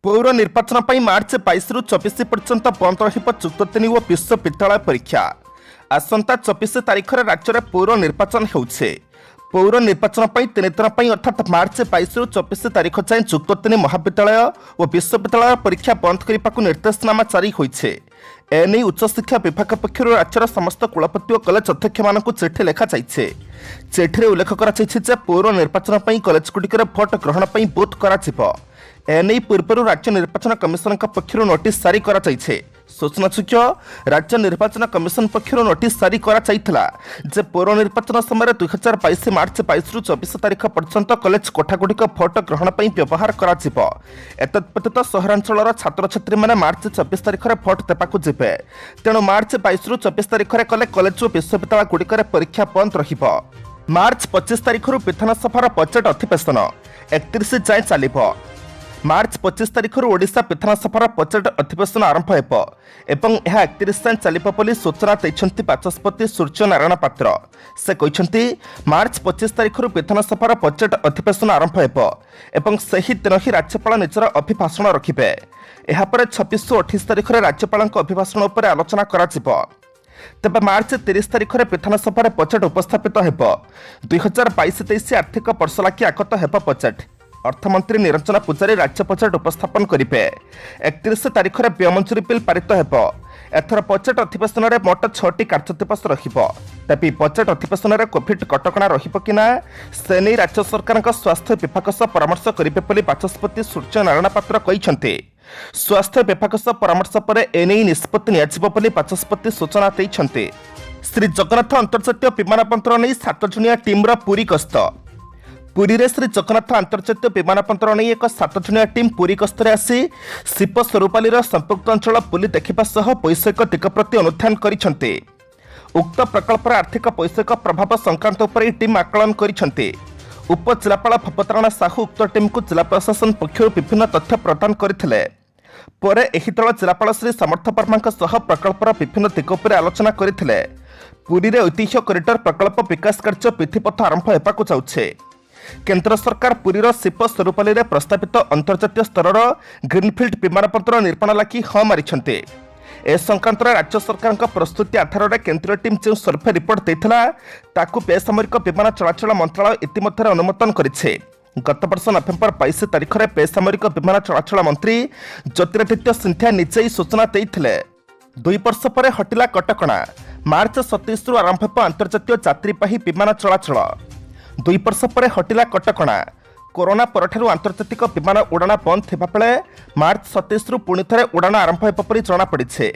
पौर निर्वाचन पर मार्च 22 रु 24 पर्यंत बंद रुक्त और विश्वविद्यालय परीक्षा। आसंता 24 तारीख में राज्य में पौर निर्वाचन होउछे। पौर निर्वाचन पर 3 दिन अर्थात मार्च 22 रु 24 तारीख जाए जुक्त महाविद्यालय और विश्वविद्यालय परीक्षा बंद करने को निर्देशनामा जारी होइछे। एने उच्चशिक्षा विभाग पक्षर राज्यर समस्त कुलपति और कलेज अध्यक्ष मानक चिठी लिखा जाइछे। चिठी उल्लेख कर पौर निर्वाचन पर कलेजगुड़िकर भोट ग्रहण पर बुथ कर एने पूर्व राज्य निर्वाचन कमिशन पक्षर नोटिस जारी कर सूचनासूच्य राज्य निर्वाचन कमिशन पक्षर नोटिस जारी कर पौर निर्वाचन समय 2022 मार्च 22 रु 24 तारीख पर्यंत कलेज कोठागुड़िक भोट ग्रहण पर व्यवहार एतत्व्यतीत सहरांचल छात्र छात्री मैंने मार्च 24 तारीख में भोट देवाक जिबे। तेणु मार्च 22 रु 24 तारीख में कले कलेज और विश्वविद्यालय गुड़िकर परीक्षा बंद रहिबो। मार्च 25 तारीख विधानसभा बजेट अधिवेशन 31 जाए चलिबो। मार्च 25 तारीख ओडिशा विधानसभा बजेट अधिवेशन आरंभ हेब एवं यह 31 जाए चलिबो बोली सूचना दैछन्ति बाचस्पति सूर्य नारायण पात्र। से कहते मार्च 25 तारीख विधानसभा बजेट अधिवेशन आरंभ हेब एवं सही दिन ही राज्यपाल निजर अभिभाषण रखिबे। एहा परे 26 और 28 तारीख में राज्यपाल अभिभाषण उपर आलोचना कराजिबो। तेबे मार्च 30 तारीख में विधानसभा बजेट उपस्थापित हेब। 2022-23 आर्थिक वर्ष लागी आगत हेब बजेट। अर्थमंत्री निरंजन पूजारी राज्य बजेट उपस्थापन करेंगे। 31 तारीख में व्यय मंजूरी बिल पारित हेब। एथर बजेट अधिवेशन में मोट 6टी कार्यदिवस रहिबो। तेबे बजेट अधिवेशन में कोविड कटकणा रहिबो कि ना से नहीं राज्य सरकार स्वास्थ्य विभाग सह परामर्श करेंगे बोली बाचस्पति सूर्य नारायण पात्र कहते। स्वास्थ्य विभाग सह परामर्श पर एने निष्पत्ति नियाजिबो बोली बाचस्पति सूचना देइछन्ते। श्री जगन्नाथ अंतर्जातीय विमानबंदर नहीं 7 जणिया टीमर पुरी गस्त। पुरी रे श्री जगन्नाथ अंतर्जातीय विमानबंदर नहीं एक 7 जणिया टीम पुरी गस्तरे आसी शिप स्वरूपालीर संपुक्त अंचल बुली देखा सह वैषयिक दिग प्रति अनुध्यान करिसेंते। उक्त प्रकल्पर आर्थिक वैषयिक प्रभाव संक्रांत उपर टीम आकलन करिसेंते। उपजिलापाल भवतारणा साहू उक्त टीम को जिला प्रशासन पक्षर विभिन्न तथ्य प्रदान करथिले। परे एही दल जिलापाल श्री समर्थ वर्मा सह प्रकल्पर विभिन्न दिग उपर आलोचना करथिले। पुरी रे ऐतिह्य कॉरिडोर प्रकल्प विकास कार्य विधिपथ आरंभ हेबाकु जाउछे। केंद्र सरकार पुरीर शिप स्वरूपाली रे प्रस्तावित अंतर्जातीय स्तर ग्रीनफिल्ड विमानबंदर निर्माण लागी हाँ मारिछन्ते। ए संक्रांत राज्य सरकार प्रस्तुति आधार में केंद्रीय टीम जो सर्वे रिपोर्ट देथिला ताकू बेसामरिक विमान चलाचल मंत्रालय इतिमध्य अनुमोदन करिछे। गत वर्ष नवेम्बर 22 तारीख में बेसामरिक विमान चलाचल मंत्री ज्योतिरादित्य सिंधिया निजे सूचना देइथिले। 2 वर्ष पर हटिला कटकणा। मार्च 27 रु आरंभ हेब अंतर्जातीय यात्रीवाही विमान चलाचल। 2 वर्ष पर हटिला कटकणा। कोरोना परठारु आंतर्जातिक विमान उड़ाण बंद थिबा बेले मार्च 27 रु पुणी थरे उड़ाण आरंभ हेबा परि जणा पड़िछे।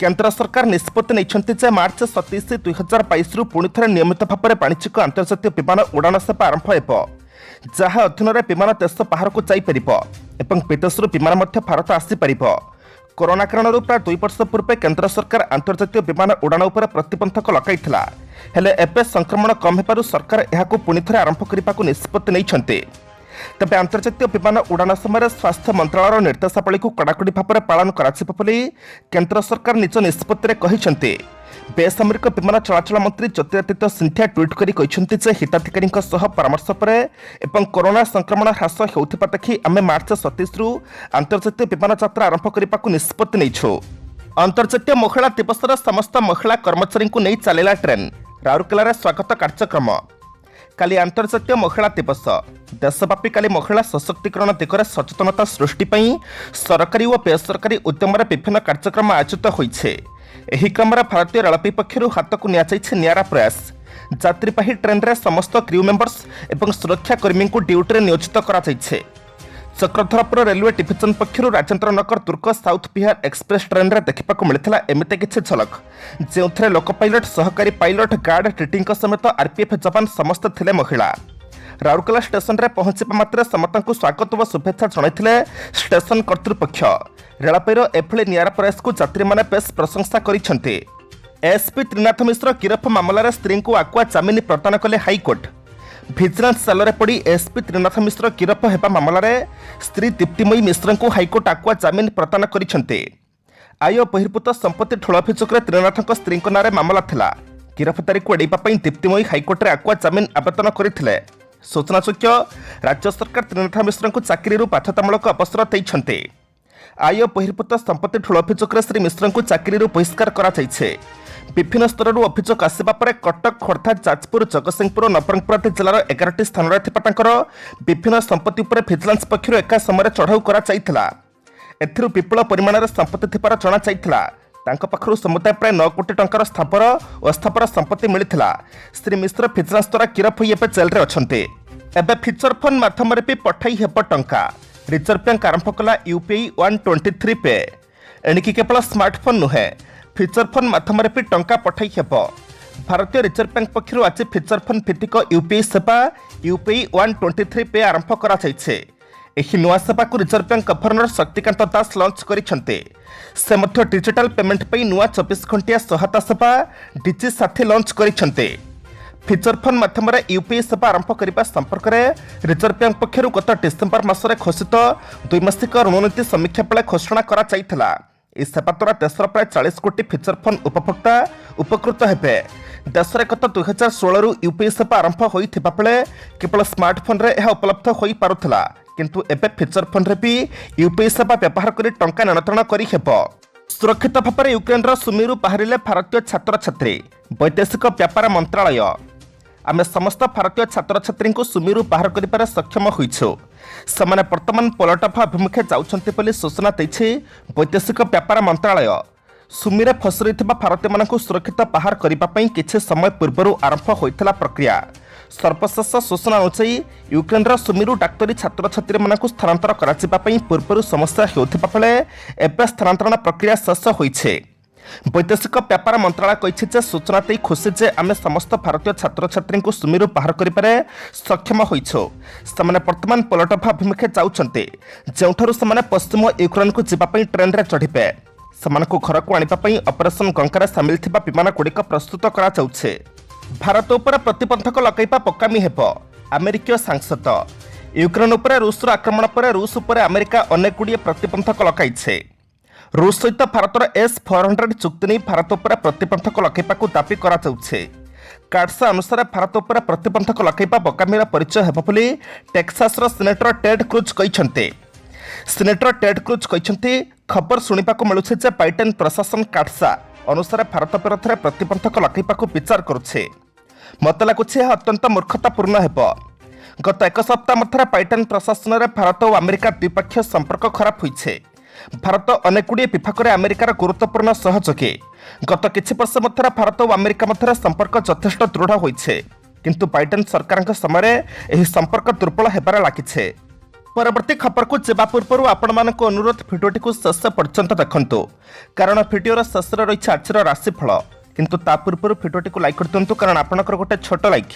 केंद्र सरकार निष्पत्ति नैछन्ति जे मार्च 27 2022 रु पुणी थरे नियमित भाव में वाणिज्यिक आंतर्जातीय विमान उड़ाण सेवा आरंभ हेब जहाँ अधीन विमान देश बाहर को जाई परिबो एवं विदेश विमान मध्य भारत आसी परिबो। कोरोना कारण प्राय 2 वर्ष पूर्व केंद्र सरकार आंतर्जातीय विमान उड़ाण उपर प्रतिबंधक लगाइथिला। हेले एबे संक्रमण कम हेबारु सरकार एहाकु पुणी थरे आरंभ करिबाकु निष्पत्ति नैछन्ते। तबे आंतर्जातीय विमान उड़ाण समय स्वास्थ्य मंत्रालय निर्देशावली को कड़ाकड़ी भाव में पालन कराजिबो बोली केंद्र सरकार निज निष्पत्ति कहिसेंते। बेसामरिक विमान चलाचल मंत्री ज्योतिरादित्य सिंधिया ट्वीट करी कहिसेंते जे हिताधिकारी सह परामर्श पर एवं कोरोना संक्रमण ह्रास हेउथिबा देखि आमे मार्च 27 रु आंतर्जातीय विमान यात्रा आरंभ करिबाकु निष्पत्ति नैछु। अंतर्जातीय महिला दिवसर समस्त महिला कर्मचारी को नहीं चलेला ट्रेन। राउरकेला स्वागत कार्यक्रम। काली अंतर्जातीय महिला दिवस। देशव्यापी काली महिला सशक्तिकरण दिगरे सचेतनता सृष्टि सरकारी और बेसरकारी उद्यम विभिन्न कार्यक्रम आयोजित होइछे। एही क्रम भारतीय रेलवे पक्षर हाथ को नियारा प्रयास। यात्रीवाही ट्रेन रे समस्त क्रू मेंबर्स एवं सुरक्षाकर्मी को ड्यूटी नियोजित करा जाइछे। Chakradharpur railway division पक्षर Rajendra Nagar Durg south Bihar express train रे देखा मिलता एमती किसी झलक जो लोक पायलट सहकारी पायलट गार्ड टीटी समेत आरपीएफ जवान समस्त थिले महिला। राउरकेला स्टेशन रे पहुंचवा मात्र समस्त को स्वागत और शुभेच्छा जणाइथिले स्टेशन कर्तृपक्ष। रेलवेर एभली नियारा प्रयास को यात्री माने बेस प्रशंसा करिसेंते। एसपी त्रिनाथ मिश्र गिरफ मामलार स्त्री को आकुआ जमीन प्रदान कले हाईकोर्ट। भिजिलेंस जाल पड़ी एसपी त्रिनाथ मिश्र गिरफ हेबा मामलार स्त्री दीप्तिमयी मिश्र को हाईकोर्ट आकुआ जमीन प्रदान करिसेंते। आय बहिर्भूत संपत्ति ठूल अभियोग त्रिनाथ स्त्री नारे मामला थिला। गिरफ्तारी को एड़ाइबा दीप्तिमयी हाईकोर्ट रे आकुआ जमीन आवेदन करथिले। सूचनायोग्य राज्य सरकार त्रिनाथ मिश्र को चाकरी बाध्यतामूलक अवसर देते। आय बहिर्भूत संपत्ति ठूल अभियोग श्री मिश्र को चाकरी बहिष्कार कराଯାଇଛି। विभिन्न स्तर अभियोग आसवा पर कटक खोर्धा जाजपुर जगतसिंहपुर और नवरंगपुर आदि जिलार 11टी स्थान विभिन्न संपत्ति उपर भिजिलेंस पक्षर एका समय चढ़ाऊ कराइथिला। एथिरु विपुल परिमाण संपत्ति थिबार जणाଯାଇଥିଲା। तांको पाखरु समुदाय प्राय 9 कोटी टंकार स्थावर और अस्थावर संपत्ति मिलिथिला। श्री मिश्र भिजिलेंस द्वारा गिरफ होई एबे जेल रे अछन्ते। एबे फीचर फोन माध्यम भी पठाई हेब टंका। रिजर्व बैंक आरंभ कला यूपीआई 123 पे। एणिकी केवल स्मार्टफोन नुहे फीचर फोन माध्यम भी टंका पठाई हेब। भारतीय रिजर्व बैंक पक्षर आज फीचर फोन भित्तिक यूपीआई सेवा यूपीआई 123 पे आरंभ कराଯାଇଛି। एही नुआ सेवा को reserve bank governor Shaktikanta Das launch करिसेंते। से मध्य डिजिटल पेमेंट पई नुआ 24 घंटिया सहायता सेवा डिजि साथी लॉन्च करिसेंते। फीचर फोन माध्यम यूपीआई सेवा आरंभ करने संपर्क में रिजर्व बैंक पक्षर गत डिसेम्बर मासरे घोषित द्विमासिक रणनीति समीक्षा बेले घोषणा कराइथिला। इस सेवा द्वारा देशर प्राय 40 कोटी फीचर फोन उपभोक्ता उपकृत हेबे। देश में गत 2016 यूपीआई सेवा आरंभ होइथिबा बेले केवल स्मार्टफोन रे यह उपलब्ध होई पारुथिला, किंतु एबे फीचर फोन रे भी यूपीआई सेवा व्यवहार करी टंका नियंत्रण करी हेबो। सुरक्षित भाव में यूक्रेन सुमीरु बाहरिले भारतीय छात्र छात्री। वैदेशिक व्यापार मंत्रालय आमे समस्त भारतीय छात्र छात्री को सुमीरु बाहर कर सक्षम होइछु। सेमाने वर्तमान पोलटभ अभिमुखे जाउछन्ति बोली सूचना दैछि वैदेशिक व्यापार मंत्रालय। सुमीरे फसी रहिथिबा भारतीय मानकु सुरक्षित बाहर करिबा पई किछि समय पूर्व आरंभ होइथिला प्रक्रिया। सर्वशेष सूचना अनुसार यूक्रेन सुमीरु डाक्तरी छात्र छात्री मानकु स्थानांतर कराजिबा पई पूर्व समस्या हेउथिबा बेले एबे स्थानांतरण प्रक्रिया शेष होइछे। वैदेशिक व्यापार मंत्रालय कही सूचना दे खुशी जे आमे समस्त भारतीय छात्र छात्री को सुमीरु बाहर करिपारे सक्षम होइछो। सेमाने वर्तमान पोलटभ अभिमुखे जाउछन्ते, जेउठारु सेमाने पश्चिम यूक्रेन को जिबा पई ट्रेन रे चढ़िबे। सेमानकु घर को आनिबा पई ऑपरेशन गंगारे सामिल थिबा विमान गुड़िक प्रस्तुत करा जाउछे। भारत उपर प्रतिबंधक लगाइबा पकामी हेब अमेरिकीय सांसद। यूक्रेन उपर रूसर आक्रमण पर रूस उपर अमेरिका अनेक गुड़िए प्रतिबंधक लगाइछे। रूस सहित भारतर S-400 चुक्ति नहीं भारत उपर प्रतिबंधक लगाइबाकू दाबी कराଯାउछे। कार्डसा अनुसार भारत उपर प्रतिबंधक लगाइबा बकामीर परिचय हेब बोली टेक्सासर सीनेटर टेड क्रुज कहिसंते। सीनेटर टेड क्रुज कहिसंते खबर शुणिबाकू मिलुछे जे बाइडेन प्रशासन कार्डसा अनुसार भारत विरोध में प्रतिबंधक लगाइबाकू विचार करुछे। मत लागुछे अत्यंत मूर्खतापूर्ण हेब। गत एक सप्ताह मध्य बाइडेन प्रशासन में भारत और अमेरिका द्विपक्षीय संपर्क खराब होइछे। भारत अनेक गुड़िए विभाग में अमेरिकार गुरुत्वपूर्ण सहयोगी। गत किछि वर्ष मध्य भारत और अमेरिका मध्य संपर्क यथेष्ट दृढ़ होइछे, किंतु बाइडेन सरकार समय एही संपर्क दुर्बल हेबार लागिछे। परवर्ती खबर को जेबा पूर्व आपण मानक अनुरोध भिडियोटी को शेष पर्यंत देखंतु, कारण भिडियोर शेष रही आज राशिफल। किंतु ता पूर्व भिडियोटी को लाइक कर दिंतु, कारण आपनकर गोटे छोट लाइक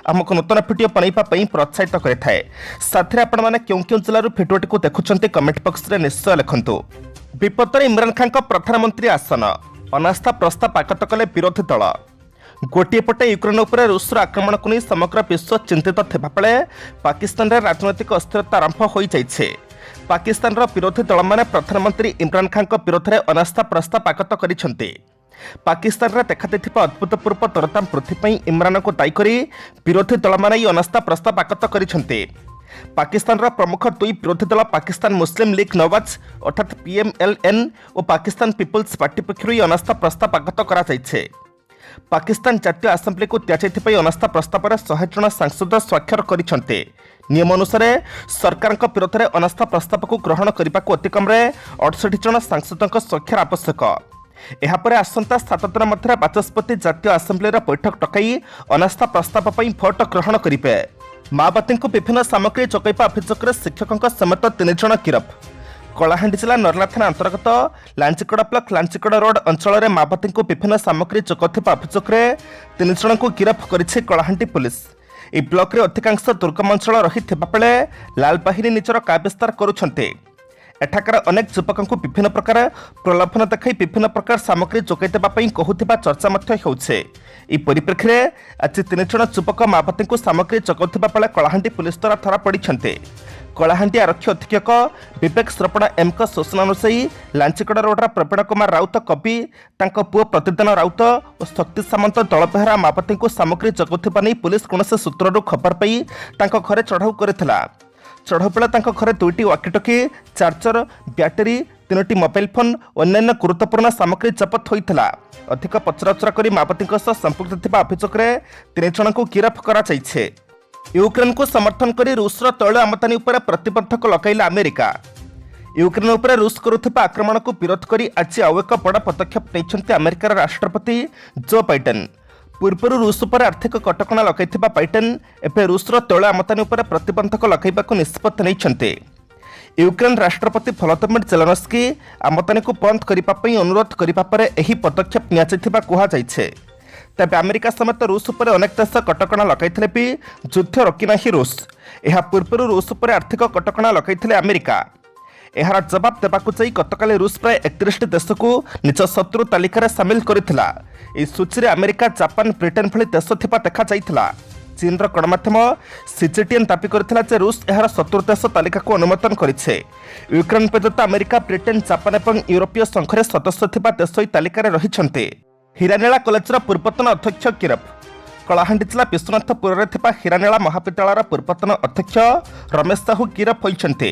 आमको नूतन भिडियो बनैबा पई प्रोत्साहित करिथाए। साथरे आपण माने क्यों जिल्लारू भिडियोटी को देखुछन्ते कमेंट बॉक्स रे निश्चय लिखंतु। विपत्तर इमरान खान का प्रधानमंत्री आसन, अनास्था प्रस्ताव आगत कले विरोधी दल। गोटे पटे यूक्रेन उपर रूसर आक्रमण को नहीं समग्र विश्व चिंतित थिबा बेले पाकिस्तान रे राजनैतिक अस्थिरता आरंभ हो जाइछे। पाकिस्तान रो विरोधी दल माने प्रधानमंत्री इमरान खान विरोध में अनास्था प्रस्ताव आगत करिसेंते। पाकिस्तान रे देखा देथिबा अभूतपूर्व दरदाम वृद्धि पई इमरान को दायी करी विरोधी दल माने अनास्था प्रस्ताव आगत करिसेंते। पाकिस्तान रा प्रमुख दुई विरोधी दल पाकिस्तान मुस्लिम लीग नवाज अर्थात PMLN और पाकिस्तान पीपुल्स पार्टी पक्षरु अनास्था प्रस्ताव आगत करा जाइछे। पाकिस्तान जातीय आसेम्बली को दियाଯାଇଥିବା अनास्था प्रस्ताव 100 जन सांसद स्वाक्षर करिसेंते। नियम अनुसार सरकार विरोध में अनास्था प्रस्ताव को ग्रहण करने को अति कम 68 जन सांसद स्वाक्षर आवश्यक। यापर आसंता 7 दिन मध्य बाचस्पति जातीय आसेम्बली बैठक डकाई अनास्था प्रस्ताव पर भोट ग्रहण करेंगे। माओवादी को विभिन्न सामग्री जोगाइबा अभियोग शिक्षकों समेत 3 जन गिरफ। कलाहांडी जिला नरला थाना अंतर्गत लांचिकड़ा ब्लॉक लांचिकड़ा रोड अंचल में माओवादी को विभिन्न सामग्री जोगाउथिबा अभियोग 3 जन को गिरफ करिछि कलाहांडी पुलिस। ए ब्लॉक रे अधिकांश दुर्गम अंचल रही बेले लाल बाहिनी निजर काय विस्तार करुछन्ते। एठाकार अनेक युवकों विभिन्न प्रकार प्रलोभन देखाई विभिन्न प्रकार सामग्री जोगाई देवाई कहूथिबा चर्चा होउछे। ई परिप्रेक्षी में आज 3 जण युवक माओवादी को सामग्री जगाउथिबा बेले कलाहांडी पुलिस द्वारा धरा पड़िछन्ते। कलाहांडी आरक्षी अधीक्षक विवेक श्रपणा एम सूचना अनुसायी लांचीगड़ रोडर प्रवीण कुमार राउत कवि तांको पुओ प्रतिदिन राउत और शक्ति सामंत दलबेहरा माओवादी को सामग्री जगाउथिबा नै पुलिस कौनसी सूत्रରୁ खबर पाई तांको घरे चढ़ाऊ करथिला। चढ़ाऊ बेले तांको घरे 2टी वाकीटकी, चार्जर, बैटेरी, 3टी मोबाइल फोन और अन्य गुरुत्वपूर्ण सामग्री जबत होइथिला। अधिक पचराउचरा करी माओवादी संपुक्त थिबा अभियोग में 3 जन को गिरफ्त करा जायछे। यूक्रेन को समर्थन करी रूसर तैल आमदानी उपर प्रतिबंधक लगाइला अमेरिका। यूक्रेन उपर रूस करुथिबा आक्रमण को विरोध करी आज आउ एक बड़ पदक्षेप नैछन्ते अमेरिकार राष्ट्रपति जो बाइडेन। पूर्व रूस पर आर्थिक कटकणा लगाइथिबा बाइडेन एबे रूसर तैल आमदानी उपर प्रतिबंधक लगाइबाको निष्पत्ति नैछन्ते। यूक्रेन राष्ट्रपति व्लादिमीर जेलेनस्की आमदानी को बंद करिबा पई अनुरोध करिबा परे एही पदक्षेप नियाଯାଇथिबा कुहा जायछे। तेबे अमेरिका समेत रूस पर अनेक देश कटकणा लगाइथिले भी युद्ध रोकिना रूस। यह पूर्व रूस पर आर्थिक कटकणा लगाइथिले अमेरिका। यार जवाब देवाक जाई गतकाली रूस प्राय 31 देश को निज शत्रु तालिकार सामिल करथिला। एही सूची में अमेरिका, जापान, ब्रिटेन भली देश थिबा देखा जाइथिला। चीन गणमाध्यम सीजीटीएन दाबी करथिला जे रूस यार शत्रु देश तालिका को अनुमोदन करिछे। यूक्रेन व्यतीत अमेरिका, ब्रिटेन, जापान और यूरोपीय संघरे सदस्य थिबा देश तालिकार रहिछन्ते। हिरानेला कॉलेज पूर्वतन अध्यक्ष गिरफ। कलाहांडी जिला विश्वनाथपुर में हिरानेला महाविद्यालय पूर्वतन अध्यक्ष रमेश साहू गिरफ होइछन्ते।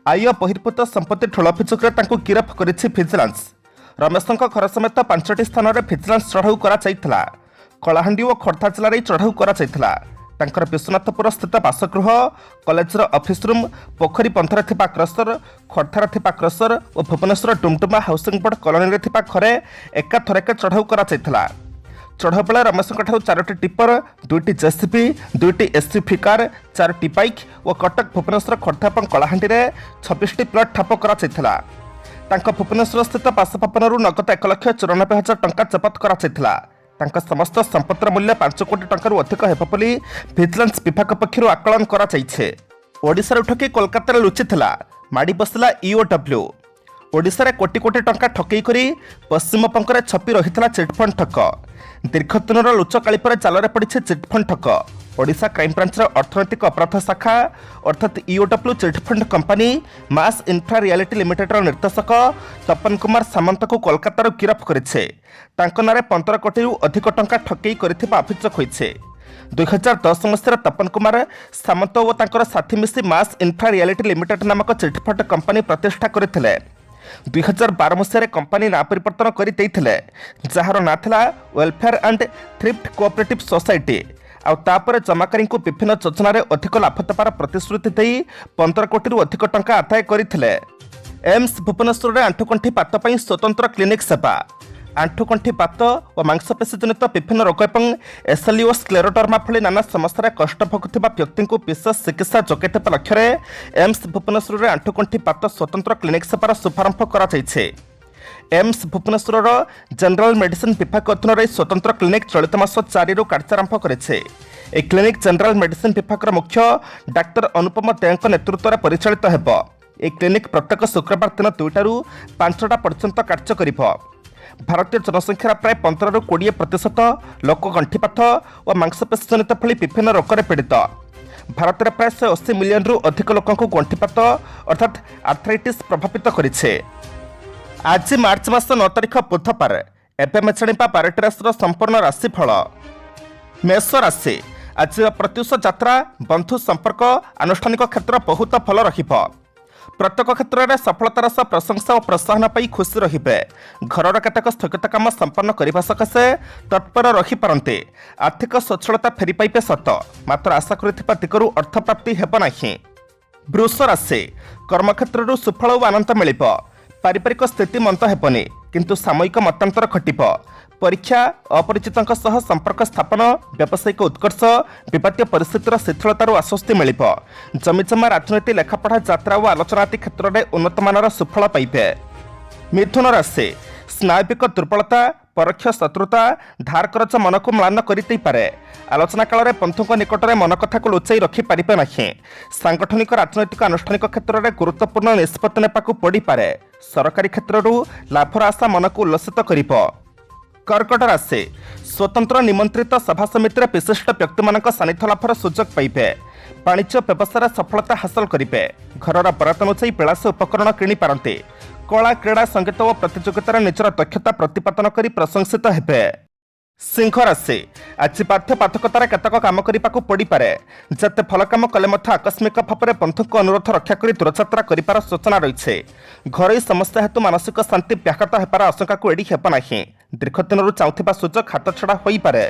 आय बहिर्भूत संपत्ति ठोल अभियोग में गिरफ करिछि भिजिलेंस। रमेश घर समेत 5टी स्थान में भिजिलेंस चढ़ाऊ करा। कलाहांडी और खोर्धा जिले में चढ़ाऊ करा। तांकर विश्वनाथपुर स्थित बासगृह, कॉलेजर ऑफिस रूम, पोखरी पंथर थिबा क्रसर, खोर्धार थिबा क्रसर और Bhubaneswar Dumduma housing board colony थिबा घरे एकाथरके चढ़ाऊ करा। चढ़ाऊ बेले रमेश 4टी टिपर, 2टी जेसीबी, 2टी एसयूवी कार, 4टी बाइक और कटक, भुवनेश्वर, खोर्धा और कलाहांडी में 26टी प्लट ठाप करा। भुवनेश्वर स्थित बासभवन नगद 1,94,000 टंका जबत करा। समस्त संपत्तिर मूल्य 5 कोटी टंकार अधिक हेब बोली भिजिलेंस विभाग पक्षर आकलन कराଯାଇଛି। ओडिशार ठकी कोलकाता लुचिथिला माड़ी बसला ईओडब्ल्यू। ओडिशार कोटी कोटी टंका ठकई करी पश्चिमबंग में छपी रही चिटफंड ठक। दीर्घ दिन लुचकाली पर जाल पड़ी चिटफंड ठक। ओडिशा क्राइम ब्रांचर अर्थनैतिक अपराध शाखा अर्थात ईओडब्ल्यू चिटफंड कंपनी मास इन्फ्रा रियलिटी लिमिटेड निर्देशक तपन कुमार सामंत को कोलकाता गिरफ करिछे। तांको नारे 15 कोटी अधिक टंका ठकई करिथिबा अभियोग होइछे। 2010 मसीह तपन कुमार सामंत और तांकर साथी मिसी मास इन्फ्रा रियलिटी लिमिटेड नामक चिटफंड कंपनी प्रतिष्ठा करथिले। 2012 मसीह कंपनी ना परिवर्तन करते जार ना था welfare and thrift cooperative society. आउे जमाकारी को विभिन्न योजन अधिक लाभ देवार प्रतिश्रुति दे 15 कोटी अधिक टंका आदाय करते। एम्स भुवनेश्वर में आंठुगंठी पात पर स्वतंत्र क्लिनिक सेवा। आंठुगंठी पात और मांसपेशी जनित विभिन्न रोग और एसएलईओ स्क्लेरोडर्मा भली नाना समस्या कष्ट भोगुवा व्यक्ति को विशेष चिकित्सा जोगाइदेवा लक्ष्य एम्स भुवनेश्वर में आंठुगंठी पात स्वतंत्र क्लिनिक सेवार शुभारंभ कराଯାଇଛି। एम्स भुवनेश्वर जनरल मेडिसिन विभाग अधीन स्वतंत्र क्लिनिक चलित मास 4 रु कार्यारंभ करेছে। ए क्लिनिक जनरल मेडिसिन विभाग मुख्य डाक्तर अनुपम देव नेतृत्व में परिचालित हेब। ए क्लिनिक प्रत्येक शुक्रवार दिन 2टा रु 5टा पर्यंत कार्य करिब। भारतीय जनसंख्यार प्राय 15 रु 20% लोक गंठीपात और मांसपेशी जनित भली विभिन्न रोगरे पीड़ित। भारत में प्राय 180 मिलियन रु अधिक लोक गंठीपात अर्थात आर्थराइटिस प्रभावित करिছে। आज मार्च मास 9 तारिख बुधवार एवं जाणा 12टी राशि संपूर्ण राशिफल। मेष राशि आज प्रत्युष यात्रा, बंधु संपर्क, आनुष्ठानिक क्षेत्र बहुत भल रहिब। प्रत्येक क्षेत्र में सफलतार सह प्रशंसा और प्रोत्साहन पाई खुशी रहिबे। घरर केतेक स्थगित काम संपन्न करने सकाशे तत्पर रहीपारते। आर्थिक स्वच्छलता फेरी पाइबे सत, मात्र आशा करिथिबा दिगरु अर्थ प्राप्ति हेब नाही। वृष राशि कर्मक्षेत्र सुफल और आनंद मिलिब। पारिवारिक स्थिति मंद हेबनी किंतु सामयिक मतांतर घटिब। परीक्षा, अपरिचितों सह संपर्क स्थापन, व्यावसायिक उत्कर्ष, विवादीय परिस्थितिर शिथिलतार आश्वस्ति मिलिब। जमिजमा, राजनीति, लेखापढ़ा, यात्रा और आलोचना आदि क्षेत्र में उन्नतमानर सुफल पाइबे। मिथुन राशि स्नायुविक दुर्बलता, परोक्ष शत्रुता धार करज मन को म्लान करे। आलोचना काल में पंथों निकट में मन कथा को लुचाई रखिपारे ना। सांगठनिक राजनैतिक आनुष्ठानिक क्षेत्र में गुरुत्वपूर्ण निष्पत्ति नेबाकू पड़े। सरकारी क्षेत्रु लाभर आशा मन को उल्लसित कर। कर्कट राशि स्वतंत्र निमंत्रित सभा समिति विशिष्ट व्यक्ति मान सानिध्य लाभर सुजोग पाइबे। वाणिज्य व्यवसाय सफलता हासिल करेंगे। घर बरात अनुसाई विलास उपकरण किणी पारते। कला क्रीड़ा संगीत और प्रतियोगितार निजर दक्षता प्रतिपादन कर प्रशंसित हेबे। सिंह राशि आज बाध्यबाधकतार केतक काम करने पड़ पारे। जते भल काम कले आकस्मिक भाव में बंधु अनुरोध रक्षा कर दूरयात्रा कर सूचना रही। घर समस्या हेतु मानसिक शांति व्याहत होबार आशंका को एड़ी हेब नहीं। दीर्घ दिन चाहूबा सुजोग हाथ छड़ा हो पारे।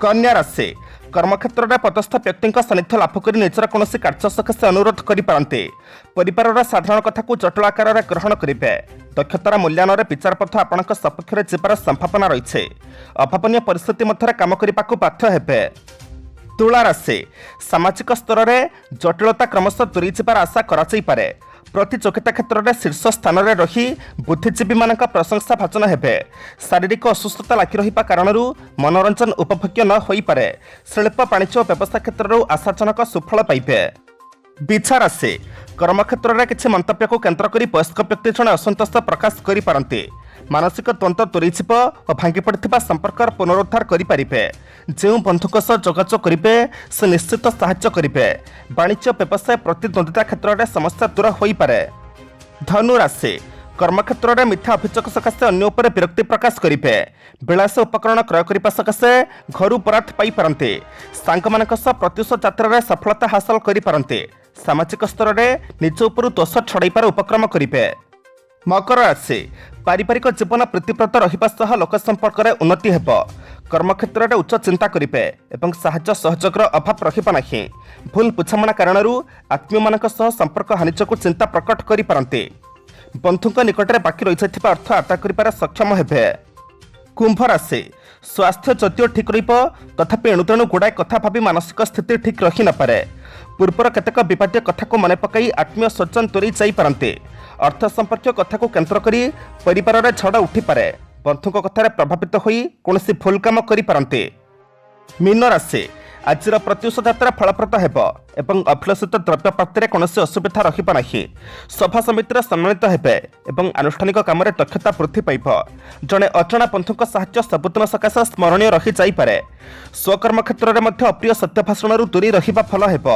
कन्या राशि कर्मक्षेत्र में पदस्थ व्यक्ति सानिध्य लाभ कर निजर कौन कार्य सकाशे अनुरोध करते। परिवार साधारण कथा को जटिल आकार में ग्रहण करेंगे। दक्षतार मूल्यांकन में विचारपथ आपण सपक्ष में जबार संभावना रही। अभावनीय परिस्थिति मध्य काम करने को बाध्य हेबे। तुला राशि सामाजिक स्तर में जटिलता क्रमशः दूरी जबार आशा करे। प्रतियोगिता क्षेत्र में शीर्ष स्थान में रही बुद्धिजीवी मान प्रशंसा भाजन हेबे। शारीरिक असुस्थता लागी रहिबा कारणरू मनोरंजन उपभोग्य न होई पारे। शिल्प वाणिज्य और व्यवसाय क्षेत्र आशाजनक सुफल पाइबे। बिछा राशि कर्मक्षेत्र में किसी मंतव्य को केन्द्र कर वयस्क व्यक्ति जड़े असंतोष प्रकाश करें। मानसिक द्वंद्व दूरीजीव और भांगी पड़ता संपर्क पुनरुद्धार करें। जो बंधुक जोगाजोग करेंगे से निश्चित साहाय्य करेंगे। वाणिज्य व्यवसाय प्रतिद्वंदिता क्षेत्र में समस्या दूर हो पारे। धनु राशि कर्मक्षेत्र में मिथ्या अभियोग सकाशे अन्य उपर विरक्ति प्रकाश करेंगे। विलास उपकरण क्रय करने सकाशे घर बरात पाइपारते। सांग मानक प्रत्युष यात्रा सफलता हासिल करें। सामाजिक स्तर में निज उपर दोष छड़ाइबार उपक्रम करेंगे। मकर राशि पारिवारिक जीवन प्रीतिप्रद रहा लोक संपर्क में उन्नति हेब। कर्मक्षेत्र में उच्च चिंता करेंगे और साहाय्य सहयोग अभाव रहा नहीं। भूल बुझामणा कारण आत्मीय मान संपर्क हानि को चिंता प्रकट करें। बंधु निकट में बाकी रही अर्थ आदाय कर सक्षम हेबे। कुंभ राशि स्वास्थ्य जदिव ठीक रथापि एणुतेणु गुड़ाए कथा भावी मानसिक स्थिति ठीक रही न पारे। पूर्वर केतक विवादीय कथा को मन पकई आत्मीय स्वजन दूरी जापरते। अर्थ संपर्क कथा को केन्द्र करी परिवार में झड़ उठी पारे। बंधु कथार प्रभावित होई कौनसी भूल काम करें। मीन राशि आज प्रत्युष यात्रा फलप्रद हेब एवं अभिलषित द्रव्य प्राप्ति कौन असुविधा रहा नहीं। सभा समिति सम्मानित हेबे एवं आनुष्ठानिक काम दक्षता वृद्धि पाइब। जड़े अजणा बंधु साहाय्य सबुदिन सकाशे स्मरणीय रही जाइपारे। स्वकर्म क्षेत्र में अप्रिय सत्य भाषण दूरी रहिबा फल हेब।